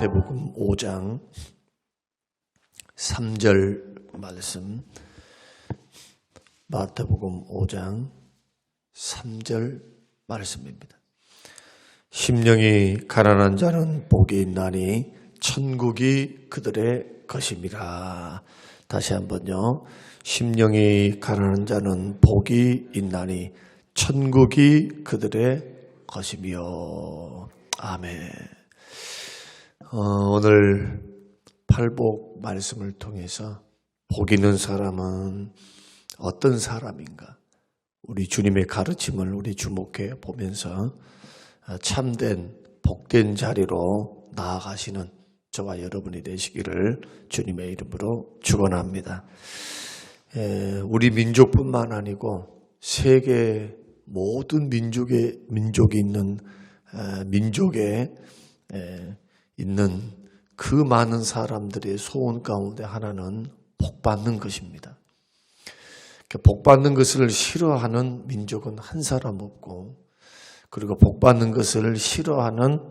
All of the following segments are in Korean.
마태복음 5장 3절 말씀, 마태복음 5장 3절 말씀입니다. 심령이 가난한 자는 복이 있나니 천국이 그들의 것임이라. 다시 한번요. 심령이 가난한 자는 복이 있나니 천국이 그들의 것이며. 아멘. 오늘 팔복 말씀을 통해서 복 있는 사람은 어떤 사람인가? 우리 주님의 가르침을 우리 주목해 보면서 참된 복된 자리로 나아가시는 저와 여러분이 되시기를 주님의 이름으로 축원합니다. 우리 민족뿐만 아니고 세계 모든 민족이 있는 민족에 있는 그 많은 사람들의 소원 가운데 하나는 복받는 것입니다. 복받는 것을 싫어하는 민족은 한 사람 없고, 그리고 복받는 것을 싫어하는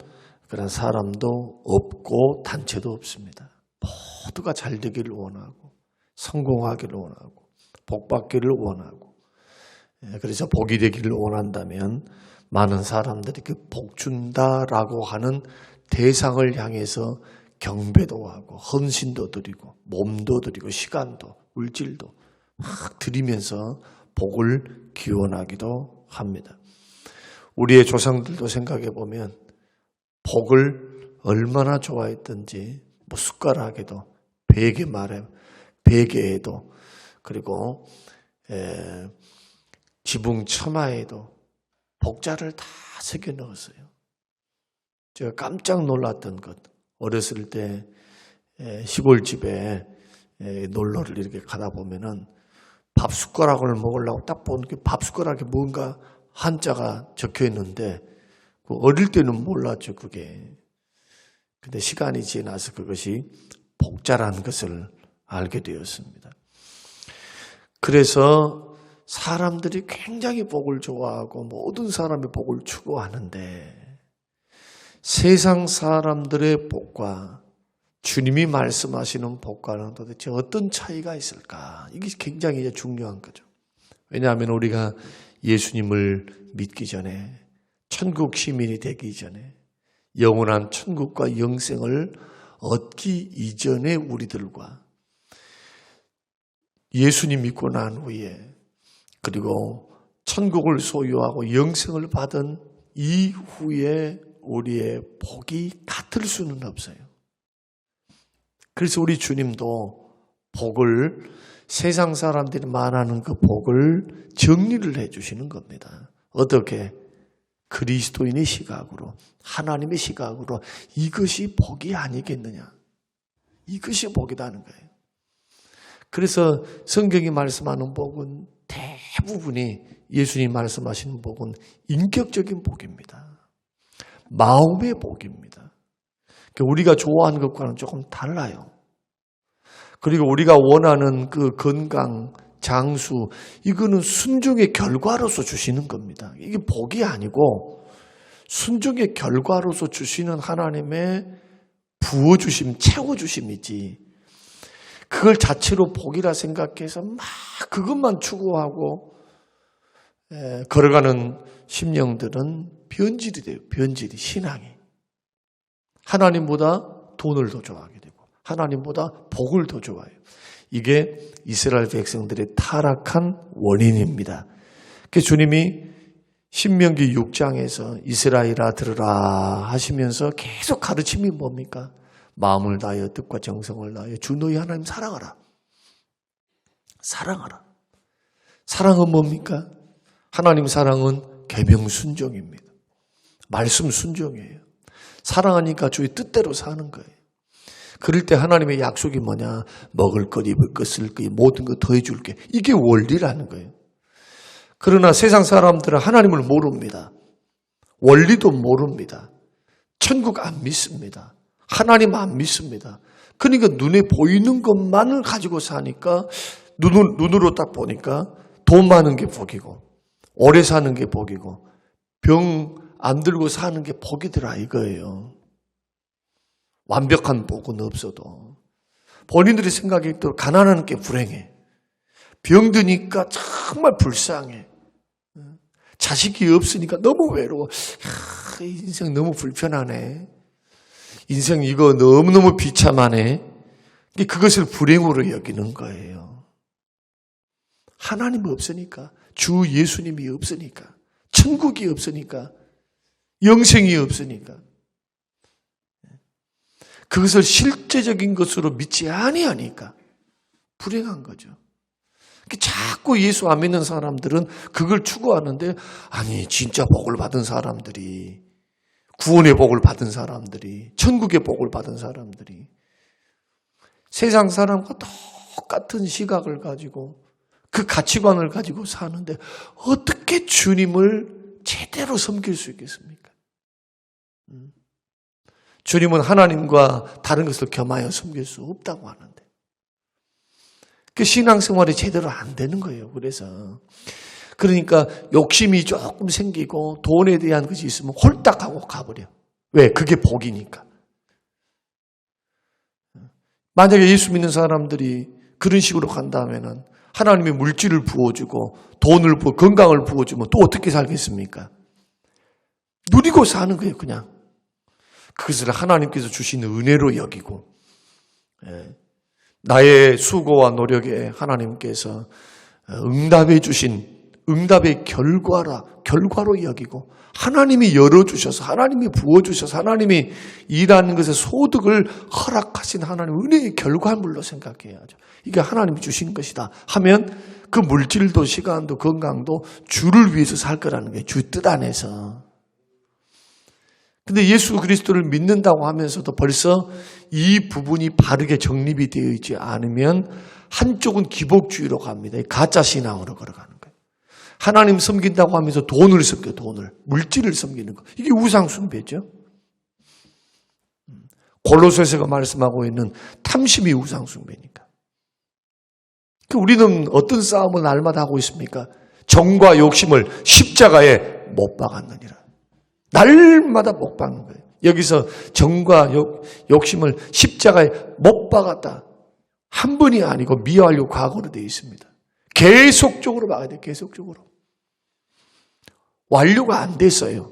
그런 사람도 없고 단체도 없습니다. 모두가 잘 되기를 원하고 성공하기를 원하고 복받기를 원하고, 그래서 복이 되기를 원한다면 많은 사람들이 그 복 준다라고 하는 대상을 향해서 경배도 하고 헌신도 드리고 몸도 드리고 시간도 물질도 막 드리면서 복을 기원하기도 합니다. 우리의 조상들도 생각해 보면 복을 얼마나 좋아했던지, 숟가락에도 베개에도 그리고 지붕 처마에도 복자를 다 새겨 넣었어요. 제가 깜짝 놀랐던 것, 어렸을 때 시골집에 놀러를 이렇게 가다 보면은 밥 숟가락을 먹으려고 딱 보니까 밥 숟가락에 뭔가 한자가 적혀 있는데, 어릴 때는 몰랐죠, 그게. 근데 시간이 지나서 그것이 복자라는 것을 알게 되었습니다. 그래서 사람들이 굉장히 복을 좋아하고 모든 사람의 복을 추구하는데, 세상 사람들의 복과 주님이 말씀하시는 복과는 도대체 어떤 차이가 있을까? 이게 굉장히 중요한 거죠. 왜냐하면 우리가 예수님을 믿기 전에, 천국 시민이 되기 전에, 영원한 천국과 영생을 얻기 이전의 우리들과 예수님 믿고 난 후에, 그리고 천국을 소유하고 영생을 받은 이후에 우리의 복이 같을 수는 없어요. 그래서 우리 주님도 복을, 세상 사람들이 말하는 그 복을 정리를 해 주시는 겁니다. 어떻게? 그리스도인의 시각으로, 하나님의 시각으로 이것이 복이 아니겠느냐. 이것이 복이라는 거예요. 그래서 성경이 말씀하는 복은 대부분이, 예수님 말씀하시는 복은 인격적인 복입니다. 마음의 복입니다. 우리가 좋아하는 것과는 조금 달라요. 그리고 우리가 원하는 그 건강, 장수, 이거는 순종의 결과로서 주시는 겁니다. 이게 복이 아니고 순종의 결과로서 주시는 하나님의 부어주심, 채워주심이지, 그걸 자체로 복이라 생각해서 막 그것만 추구하고 걸어가는 심령들은 변질이 돼요. 변질이, 신앙이. 하나님보다 돈을 더 좋아하게 되고 하나님보다 복을 더 좋아해요. 이게 이스라엘 백성들의 타락한 원인입니다. 그래서 주님이 신명기 6장에서 이스라엘아 들으라 하시면서 계속 가르침이 뭡니까? 마음을 다하여 뜻과 정성을 다하여 주 너희 하나님 사랑하라. 사랑하라. 사랑은 뭡니까? 하나님 사랑은 계명 순종입니다. 말씀 순종이에요. 사랑하니까 주의 뜻대로 사는 거예요. 그럴 때 하나님의 약속이 뭐냐? 먹을 것, 입을 것, 쓸 것, 모든 것 더해 줄게. 이게 원리라는 거예요. 그러나 세상 사람들은 하나님을 모릅니다. 원리도 모릅니다. 천국 안 믿습니다. 하나님 안 믿습니다. 그러니까 눈에 보이는 것만을 가지고 사니까, 눈으로 딱 보니까 돈 많은 게 복이고 오래 사는 게 복이고 병 안 들고 사는 게 복이더라 이거예요. 완벽한 복은 없어도 본인들이 생각에 또 가난한 게 불행해. 병드니까 정말 불쌍해. 자식이 없으니까 너무 외로워. 인생 너무 불편하네. 인생 이거 너무너무 비참하네. 그것을 불행으로 여기는 거예요. 하나님이 없으니까, 주 예수님이 없으니까, 천국이 없으니까, 영생이 없으니까, 그것을 실제적인 것으로 믿지 아니하니까 불행한 거죠. 자꾸 예수 안 믿는 사람들은 그걸 추구하는데, 아니 진짜 복을 받은 사람들이, 구원의 복을 받은 사람들이, 천국의 복을 받은 사람들이 세상 사람과 똑같은 시각을 가지고 그 가치관을 가지고 사는데 어떻게 주님을 제대로 섬길 수 있겠습니까? 주님은 하나님과 다른 것을 겸하여 섬길 수 없다고 하는데 그 신앙생활이 제대로 안 되는 거예요. 그러니까 욕심이 조금 생기고 돈에 대한 것이 있으면 홀딱 하고 가버려. 왜? 그게 복이니까. 만약에 예수 믿는 사람들이 그런 식으로 간다면은 하나님이 물질을 부어주고 돈을 부어 건강을 부어주면 또 어떻게 살겠습니까? 누리고 사는 거예요, 그냥. 그것을 하나님께서 주신 은혜로 여기고, 나의 수고와 노력에 하나님께서 응답해 주신 응답의 결과로 여기고, 하나님이 열어주셔서, 하나님이 부어주셔서, 하나님이 일하는 것에 소득을 허락하신 하나님 은혜의 결과물로 생각해야죠. 이게 하나님이 주신 것이다 하면 그 물질도 시간도 건강도 주를 위해서 살 거라는 게 주 뜻 안에서. 근데 예수 그리스도를 믿는다고 하면서도 벌써 이 부분이 바르게 정립이 되어 있지 않으면 한쪽은 기복주의로 갑니다. 가짜 신앙으로 걸어가는 거예요. 하나님 섬긴다고 하면서 돈을 섬겨, 물질을 섬기는 거. 이게 우상숭배죠. 골로새서가 말씀하고 있는 탐심이 우상숭배니까. 우리는 어떤 싸움을 날마다 하고 있습니까? 정과 욕심을 십자가에 못 박았느니라. 날마다 못 박는 거예요. 여기서 정과 욕심을 십자가에 못 박았다. 한 번이 아니고 미완료 과거로 되어 있습니다. 계속적으로 막아야 돼요. 계속적으로. 완료가 안 됐어요.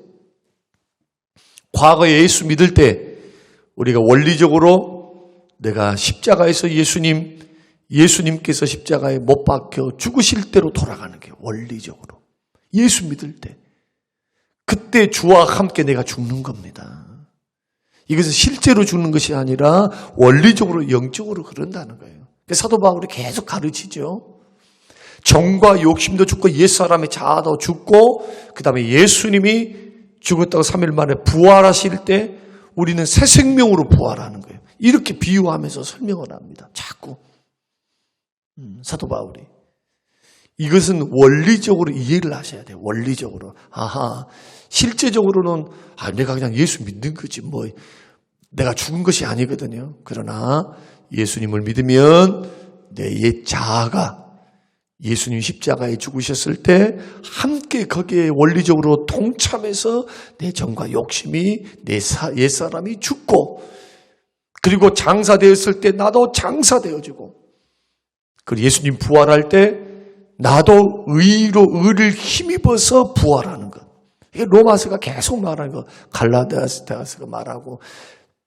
과거에 예수 믿을 때 우리가 원리적으로 내가 십자가에서 예수님께서 십자가에 못 박혀 죽으실 대로 돌아가는 게 원리적으로. 예수 믿을 때. 그때 주와 함께 내가 죽는 겁니다. 이것은 실제로 죽는 것이 아니라 원리적으로 영적으로 그런다는 거예요. 사도 바울이 계속 가르치죠. 정과 욕심도 죽고 옛사람의 자아도 죽고 그 다음에 예수님이 죽었다고 3일 만에 부활하실 때 우리는 새 생명으로 부활하는 거예요. 이렇게 비유하면서 설명을 합니다. 자꾸. 사도 바울이. 이것은 원리적으로 이해를 하셔야 돼요. 원리적으로. 실제적으로는 내가 그냥 예수 믿는 거지 내가 죽은 것이 아니거든요. 그러나 예수님을 믿으면 내 옛 자아가 예수님 십자가에 죽으셨을 때 함께 거기에 원리적으로 동참해서 내 정과 욕심이 내 옛사람이 죽고 그리고 장사되었을 때 나도 장사되어지고 그리고 예수님 부활할 때 나도 의를 힘입어서 부활하는 것. 이게 로마서가 계속 말하는 거, 갈라디아서가 말하고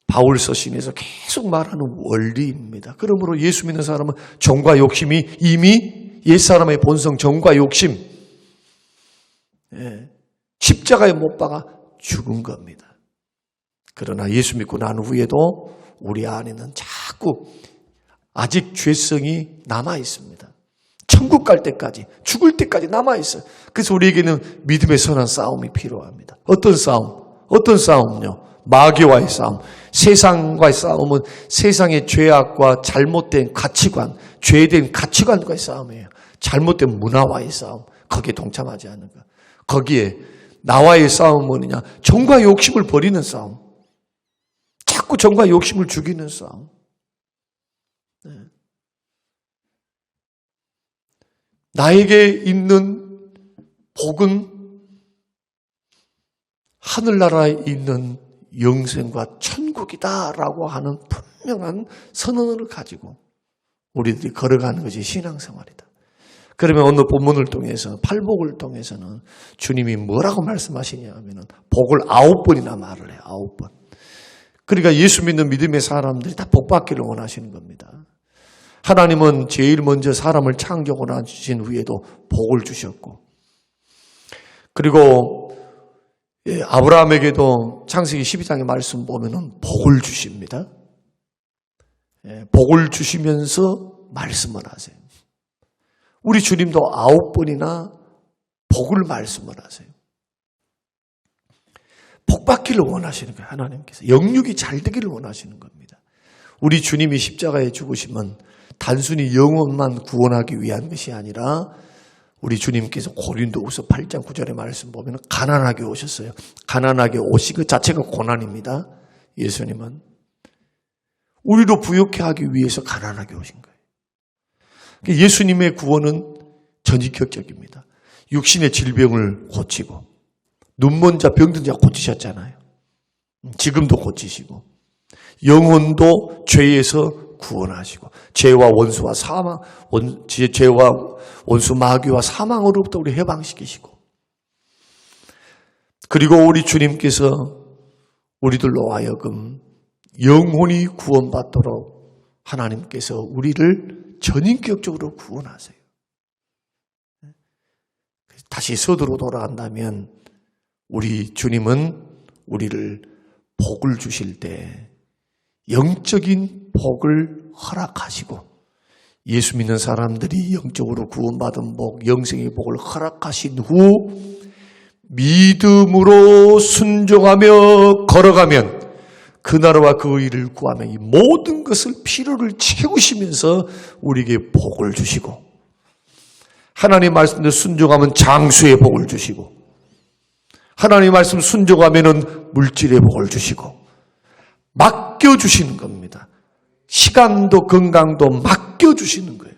바울 서신에서 계속 말하는 원리입니다. 그러므로 예수 믿는 사람은 정과 욕심이 이미 옛사람의 본성 정과 욕심 십자가에 못 박아 죽은 겁니다. 그러나 예수 믿고 난 후에도 우리 안에는 자꾸 아직 죄성이 남아 있습니다. 천국 갈 때까지, 죽을 때까지 남아있어요. 그래서 우리에게는 믿음의 선한 싸움이 필요합니다. 어떤 싸움? 어떤 싸움요? 마귀와의 싸움. 세상과의 싸움은 세상의 죄악과 잘못된 가치관, 죄된 가치관과의 싸움이에요. 잘못된 문화와의 싸움. 거기에 동참하지 않는 것. 거기에 나와의 싸움은 뭐냐? 정과 욕심을 버리는 싸움. 자꾸 정과 욕심을 죽이는 싸움. 나에게 있는 복은 하늘나라에 있는 영생과 천국이다라고 하는 분명한 선언을 가지고 우리들이 걸어가는 것이 신앙생활이다. 그러면 오늘 본문을 통해서 팔복을 통해서는 주님이 뭐라고 말씀하시냐 하면은 복을 9번이나 말을 해요. 9번. 그러니까 예수 믿는 믿음의 사람들이 다 복받기를 원하시는 겁니다. 하나님은 제일 먼저 사람을 창조하신 후에도 복을 주셨고, 그리고 아브라함에게도 창세기 12장의 말씀 보면은 복을 주십니다. 복을 주시면서 말씀을 하세요. 우리 주님도 9번이나 복을 말씀을 하세요. 복 받기를 원하시는 거예요. 하나님께서 영육이 잘 되기를 원하시는 겁니다. 우리 주님이 십자가에 죽으심은 단순히 영혼만 구원하기 위한 것이 아니라 우리 주님께서 고린도후서 8장 9절의 말씀 보면 가난하게 오셨어요. 가난하게 오시 그 자체가 고난입니다. 예수님은 우리도 부욕해 하기 위해서 가난하게 오신 거예요. 예수님의 구원은 전인격적입니다. 육신의 질병을 고치고 눈먼 자 병든 자 고치셨잖아요. 지금도 고치시고 영혼도 죄에서 구원하시고 죄와 원수와 사망, 죄와 원수 마귀와 사망으로부터 우리 해방시키시고, 그리고 우리 주님께서 우리들로 하여금 영혼이 구원받도록 하나님께서 우리를 전인격적으로 구원하세요. 다시 서두로 돌아간다면 우리 주님은 우리를 복을 주실 때 영적인 복을 허락하시고, 예수 믿는 사람들이 영적으로 구원받은 복, 영생의 복을 허락하신 후 믿음으로 순종하며 걸어가면 그 나라와 그 의를 구하며 이 모든 것을 필요를 채우시면서 우리에게 복을 주시고, 하나님 말씀대로 순종하면 장수의 복을 주시고, 하나님 말씀 순종하면은 물질의 복을 주시고, 맡겨주시는 겁니다. 시간도 건강도 맡겨주시는 거예요.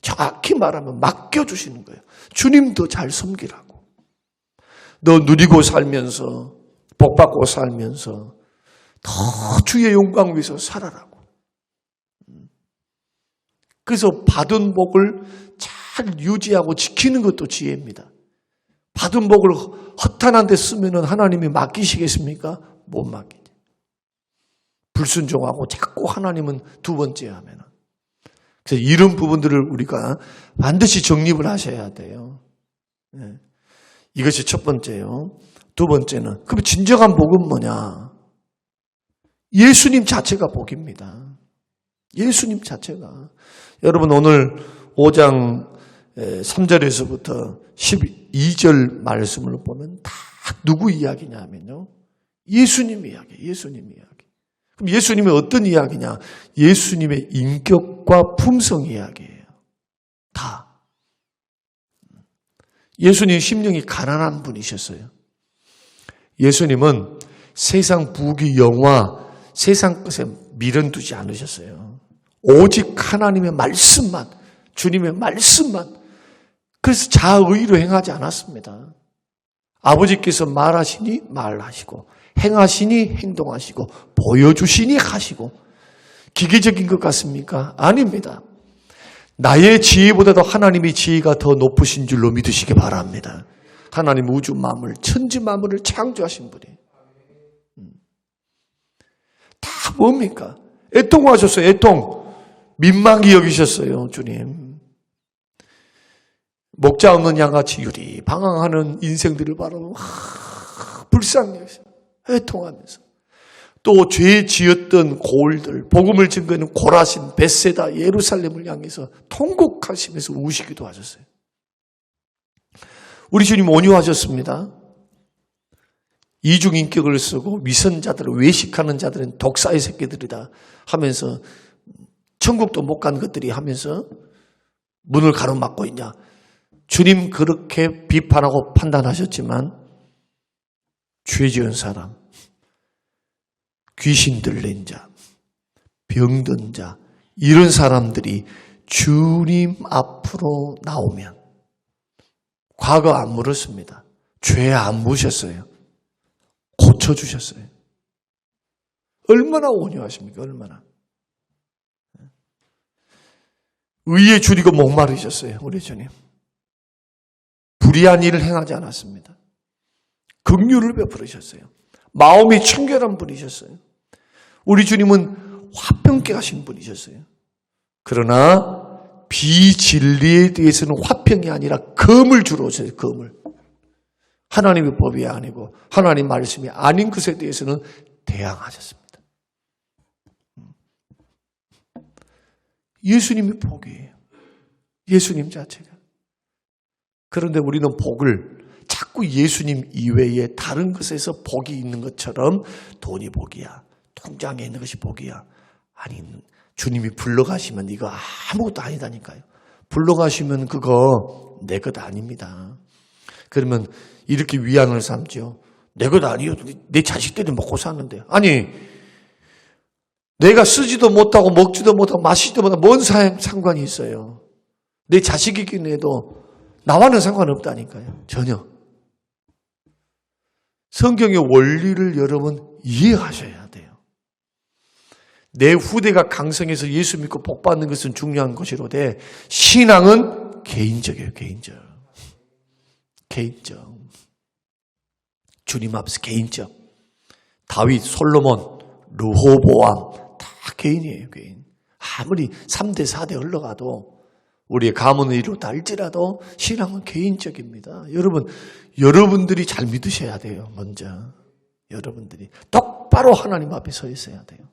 정확히 말하면 맡겨주시는 거예요. 주님도 잘 섬기라고. 너 누리고 살면서, 복받고 살면서 더 주의 영광 위해서 살아라고. 그래서 받은 복을 잘 유지하고 지키는 것도 지혜입니다. 받은 복을 허탄한 데 쓰면 하나님이 맡기시겠습니까? 못 맡기죠. 불순종하고 자꾸 하나님은 두 번째 하면. 그래서 이런 부분들을 우리가 반드시 정립을 하셔야 돼요. 네. 이것이 첫 번째요. 두 번째는, 그럼 진정한 복은 뭐냐? 예수님 자체가 복입니다. 예수님 자체가. 여러분 오늘 5장 3절에서부터 12절 말씀을 보면 다 누구 이야기냐 하면요. 예수님 이야기, 예수님 이야기. 그럼 예수님의 어떤 이야기냐? 예수님의 인격과 품성 이야기예요. 다. 예수님 심령이 가난한 분이셨어요. 예수님은 세상 부귀 영화, 세상 것에 미련 두지 않으셨어요. 오직 하나님의 말씀만, 주님의 말씀만. 그래서 자의로 행하지 않았습니다. 아버지께서 말하시니 말하시고, 행하시니 행동하시고, 보여주시니 하시고. 기계적인 것 같습니까? 아닙니다. 나의 지혜보다도 하나님의 지혜가 더 높으신 줄로 믿으시기 바랍니다. 하나님 우주 만물, 천지 만물을 창조하신 분이에요. 다 뭡니까? 애통하셨어요. 애통. 민망히 여기셨어요. 주님. 목자 없는 양같이 유리 방황하는 인생들을 바라보면 불쌍히 여기셨어요. 애통하면서. 또 죄 지었던 고을들, 복음을 증거하는 고라신, 벳세다, 예루살렘을 향해서 통곡하시면서 우시기도 하셨어요. 우리 주님 온유하셨습니다. 이중인격을 쓰고 위선자들을 외식하는 자들은 독사의 새끼들이다 하면서 천국도 못 간 것들이 하면서 문을 가로막고 있냐. 주님 그렇게 비판하고 판단하셨지만 죄 지은 사람, 귀신 들린 자, 병든 자, 이런 사람들이 주님 앞으로 나오면 과거 안 물었습니다. 죄 안 묻으셨어요. 고쳐주셨어요. 얼마나 온유하십니까? 얼마나. 의에 줄이고 목마르셨어요. 우리 주님. 불의한 일을 행하지 않았습니다. 긍휼을 베풀으셨어요. 마음이 청결한 분이셨어요. 우리 주님은 화평케 하신 분이셨어요. 그러나 비진리에 대해서는 화평이 아니라 검을 주러 오셨어요. 검을. 하나님의 법이 아니고 하나님 말씀이 아닌 것에 대해서는 대항하셨습니다. 예수님이 복이에요. 예수님 자체가. 그런데 우리는 복을 자꾸 예수님 이외에 다른 것에서 복이 있는 것처럼 돈이 복이야. 통장에 있는 것이 복이야. 아니, 주님이 불러가시면 이거 아무것도 아니다니까요. 불러가시면 그거 내 것 아닙니다. 그러면 이렇게 위안을 삼죠. 내 것 아니요. 내 자식들이 먹고 사는데. 아니, 내가 쓰지도 못하고 먹지도 못하고 마시지도 못하고 뭔 상관이 있어요. 내 자식이긴 해도 나와는 상관없다니까요. 전혀. 성경의 원리를 여러분 이해하셔야 돼요. 내 후대가 강성해서 예수 믿고 복 받는 것은 중요한 것이로되 신앙은 개인적이에요. 개인적. 개인적. 주님 앞에서 개인적. 다윗, 솔로몬, 르호보암 다 개인이에요. 개인. 아무리 3대 4대 흘러가도 우리의 가문을 이루다 할지라도 신앙은 개인적입니다. 여러분들이 잘 믿으셔야 돼요. 먼저 여러분들이 똑바로 하나님 앞에 서 있어야 돼요.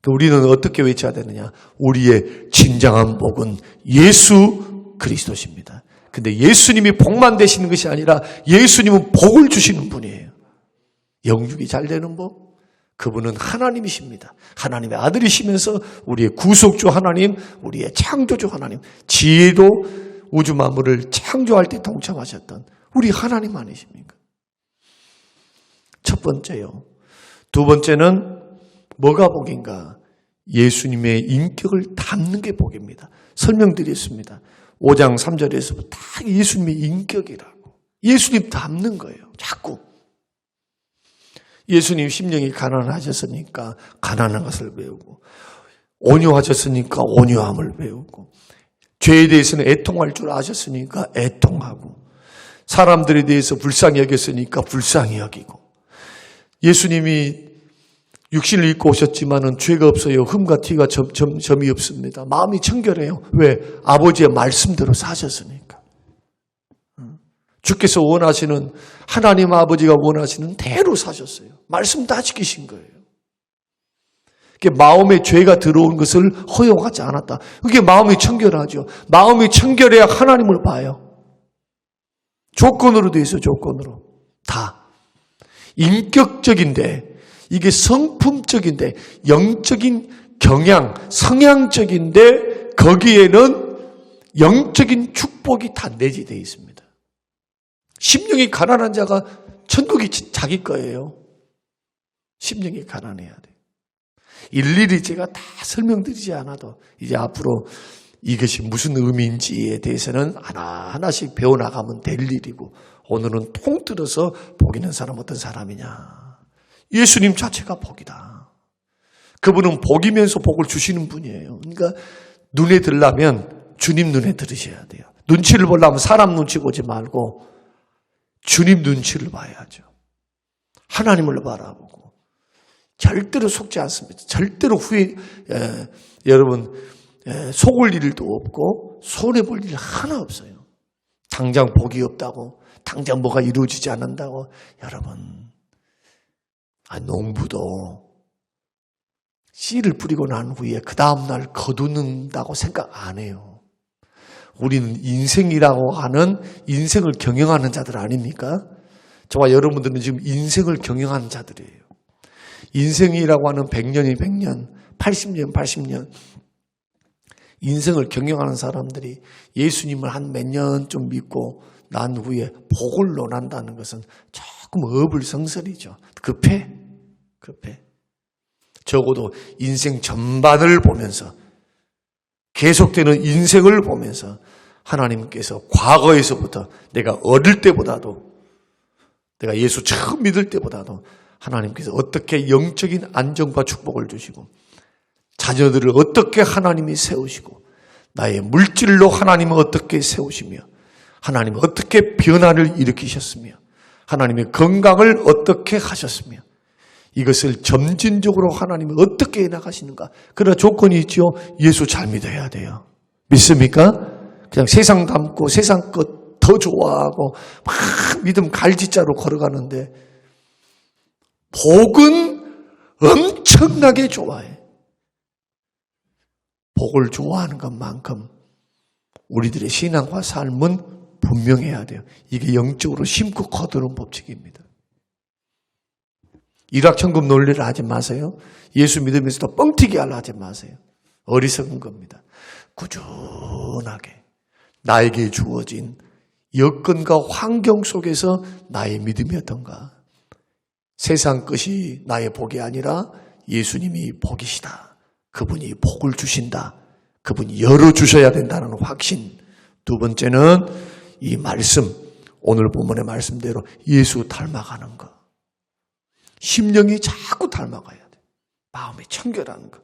우리는 어떻게 외쳐야 되느냐? 우리의 진정한 복은 예수 그리스도십니다. 근데 예수님이 복만 되시는 것이 아니라 예수님은 복을 주시는 분이에요. 영육이 잘 되는 복? 그분은 하나님이십니다. 하나님의 아들이시면서 우리의 구속주 하나님, 우리의 창조주 하나님, 지혜도 우주 만물을 창조할 때 동참하셨던 우리 하나님 아니십니까? 첫 번째요. 두 번째는 뭐가 복인가? 예수님의 인격을 담는 게 복입니다. 설명드렸습니다. 5장 3절에서 다 예수님의 인격이라고. 예수님 담는 거예요. 자꾸. 예수님 심령이 가난하셨으니까 가난한 것을 배우고, 온유하셨으니까 온유함을 배우고, 죄에 대해서는 애통할 줄 아셨으니까 애통하고, 사람들에 대해서 불쌍히 여겼으니까 불쌍히 여기고, 예수님이 육신을 입고 오셨지만은 죄가 없어요. 흠과 티가 점이 없습니다. 마음이 청결해요. 왜? 아버지의 말씀대로 사셨으니까. 주께서 원하시는, 하나님 아버지가 원하시는 대로 사셨어요. 말씀 다 지키신 거예요. 그게 마음에 죄가 들어온 것을 허용하지 않았다. 그게 마음이 청결하죠. 마음이 청결해야 하나님을 봐요. 조건으로 돼 있어요. 조건으로. 다. 인격적인데, 이게 성품적인데, 영적인 경향, 성향적인데, 거기에는 영적인 축복이 다 내재되어 있습니다. 심령이 가난한 자가 천국이 자기 거예요. 심령이 가난해야 돼요. 일일이 제가 다 설명드리지 않아도 이제 앞으로 이것이 무슨 의미인지에 대해서는 하나하나씩 배워나가면 될 일이고, 오늘은 통틀어서 복 있는 사람 어떤 사람이냐. 예수님 자체가 복이다. 그분은 복이면서 복을 주시는 분이에요. 그러니까 눈에 들려면 주님 눈에 들으셔야 돼요. 눈치를 보려면 사람 눈치 보지 말고 주님 눈치를 봐야죠. 하나님을 바라보고 절대로 속지 않습니다. 절대로 여러분 속을 일도 없고 손해볼 일 하나 없어요. 당장 복이 없다고, 당장 뭐가 이루어지지 않는다고. 여러분, 농부도 씨를 뿌리고 난 후에 그 다음날 거두는다고 생각 안 해요. 우리는 인생이라고 하는, 인생을 경영하는 자들 아닙니까? 저와 여러분들은 지금 인생을 경영하는 자들이에요. 인생이라고 하는 100년이 100년, 80년, 80년. 인생을 경영하는 사람들이 예수님을 한 몇 년 좀 믿고 난 후에 복을 논한다는 것은 조금 어불성설이죠. 급해. 적어도 인생 전반을 보면서, 계속되는 인생을 보면서 하나님께서 과거에서부터, 내가 어릴 때보다도, 내가 예수 처음 믿을 때보다도 하나님께서 어떻게 영적인 안정과 축복을 주시고 자녀들을 어떻게 하나님이 세우시고 나의 물질로 하나님은 어떻게 세우시며 하나님은 어떻게 변화를 일으키셨으며 하나님의 건강을 어떻게 하셨으며 이것을 점진적으로 하나님이 어떻게 해나가시는가. 그러나 조건이 있죠. 예수 잘 믿어야 돼요. 믿습니까? 그냥 세상 닮고 세상 것 더 좋아하고 막 믿음 갈지자로 걸어가는데 복은 엄청나게 좋아해. 복을 좋아하는 것만큼 우리들의 신앙과 삶은 분명해야 돼요. 이게 영적으로 심고 거두는 법칙입니다. 일확천금 논리를 하지 마세요. 예수 믿으면서도 뻥튀기 하려 하지 마세요. 어리석은 겁니다. 꾸준하게 나에게 주어진 여건과 환경 속에서 나의 믿음이 어떤가. 세상 것이 나의 복이 아니라 예수님이 복이시다. 그분이 복을 주신다. 그분이 열어주셔야 된다는 확신. 두 번째는 이 말씀, 오늘 본문의 말씀대로 예수 닮아가는 것. 심령이 자꾸 닮아가야 돼. 마음이 청결하는 것.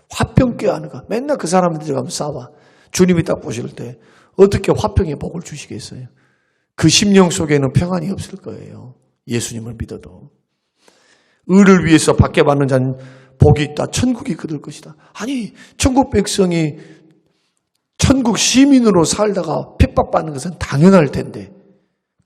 화평 꾀하는 것. 맨날 그 사람들 들어가면 싸워. 주님이 딱 보실 때 어떻게 화평의 복을 주시겠어요? 그 심령 속에는 평안이 없을 거예요. 예수님을 믿어도. 의를 위해서 밖에 받는 자는 복이 있다. 천국이 그들 것이다. 아니, 천국 백성이 천국 시민으로 살다가 핍박받는 것은 당연할 텐데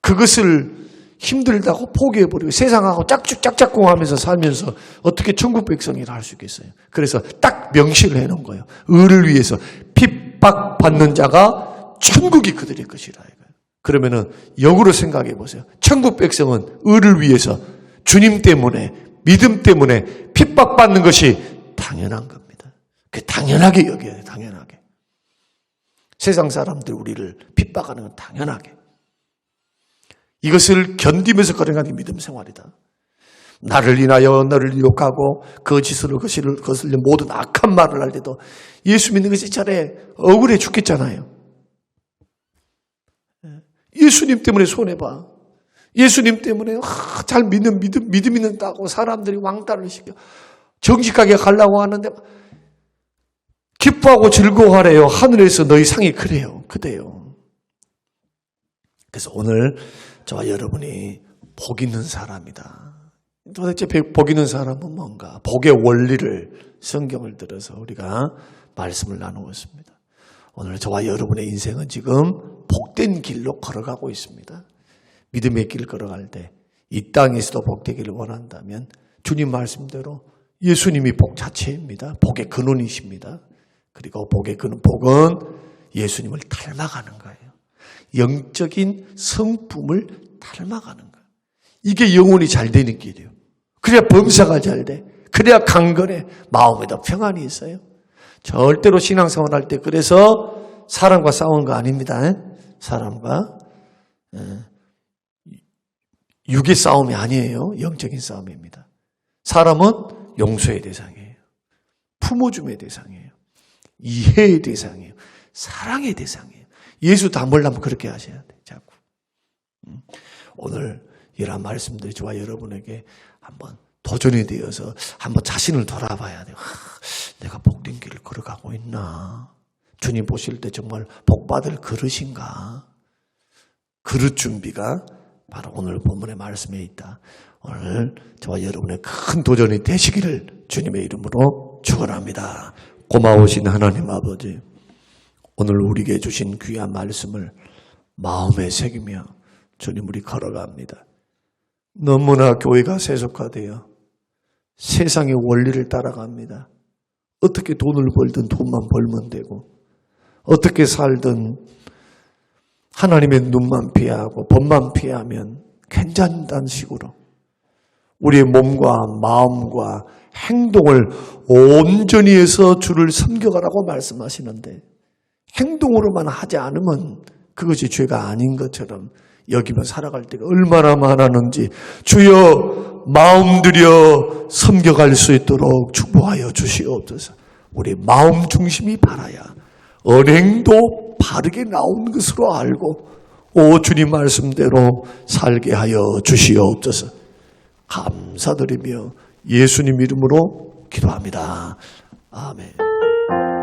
그것을 힘들다고 포기해버리고 세상하고 짝짝꿍하면서 살면서 어떻게 천국 백성이라 할 수 있겠어요? 그래서 딱 명시를 해놓은 거예요. 의를 위해서 핍박받는 자가 천국이 그들의 것이라 이거예요. 그러면은 역으로 생각해 보세요. 천국 백성은 의를 위해서 주님 때문에 믿음 때문에 핍박받는 것이 당연한 겁니다. 그 당연하게 여겨야 돼요. 당연하게. 세상 사람들 우리를 핍박하는 건 당연하게. 이것을 견디면서 걸어가는 게 믿음 생활이다. 나를 인하여 너를 욕하고 거짓으로 거슬려 모든 악한 말을 할 때도 예수 믿는 것이 차라리 억울해 죽겠잖아요. 예수님 때문에 손해봐. 예수님 때문에 잘 믿음 있는다고 사람들이 왕따를 시켜. 정직하게 가려고 하는데 기뻐하고 즐거워하래요. 하늘에서 너희 상이 그래요. 그대요. 그래서 오늘 저와 여러분이 복 있는 사람이다. 도대체 복 있는 사람은 뭔가? 복의 원리를 성경을 들어서 우리가 말씀을 나누었습니다. 오늘 저와 여러분의 인생은 지금 복된 길로 걸어가고 있습니다. 믿음의 길 걸어갈 때 이 땅에서도 복되기를 원한다면 주님 말씀대로 예수님이 복 자체입니다. 복의 근원이십니다. 그리고 복의 근원, 복은 예수님을 닮아가는 거예요. 영적인 성품을 닮아가는 거예요. 이게 영혼이 잘 되는 길이에요. 그래야 범사가 잘 돼. 그래야 강건해. 마음에도 평안이 있어요. 절대로 신앙생활 할 때 그래서 사람과 싸우는 거 아닙니다. 사람과 육의 싸움이 아니에요. 영적인 싸움입니다. 사람은 용서의 대상이에요. 품어줌의 대상이에요. 이해의 대상이에요. 사랑의 대상이에요. 예수 닮으려면 그렇게 하셔야 돼. 자꾸. 오늘 이런 말씀들이 저와 여러분에게 한번 도전이 되어서 한번 자신을 돌아봐야 돼요. 내가 복된 길을 걸어가고 있나? 주님 보실 때 정말 복받을 그릇인가? 그릇 준비가 바로 오늘 본문의 말씀에 있다. 오늘 저와 여러분의 큰 도전이 되시기를 주님의 이름으로 축원합니다. 고마우신 하나님 아버지, 오늘 우리에게 주신 귀한 말씀을 마음에 새기며 주님 우리 걸어갑니다. 너무나 교회가 세속화되어 세상의 원리를 따라갑니다. 어떻게 돈을 벌든 돈만 벌면 되고 어떻게 살든 하나님의 눈만 피하고 법만 피하면 괜찮다는 식으로 우리의 몸과 마음과 행동을 온전히 해서 주를 섬겨가라고 말씀하시는데 행동으로만 하지 않으면 그것이 죄가 아닌 것처럼 여기며 살아갈 때가 얼마나 많았는지 주여 마음 들여 섬겨갈 수 있도록 축복하여 주시옵소서. 우리 마음 중심이 바라야 언행도 바르게 나온 것으로 알고 오 주님 말씀대로 살게 하여 주시옵소서. 감사드리며 예수님 이름으로 기도합니다. 아멘.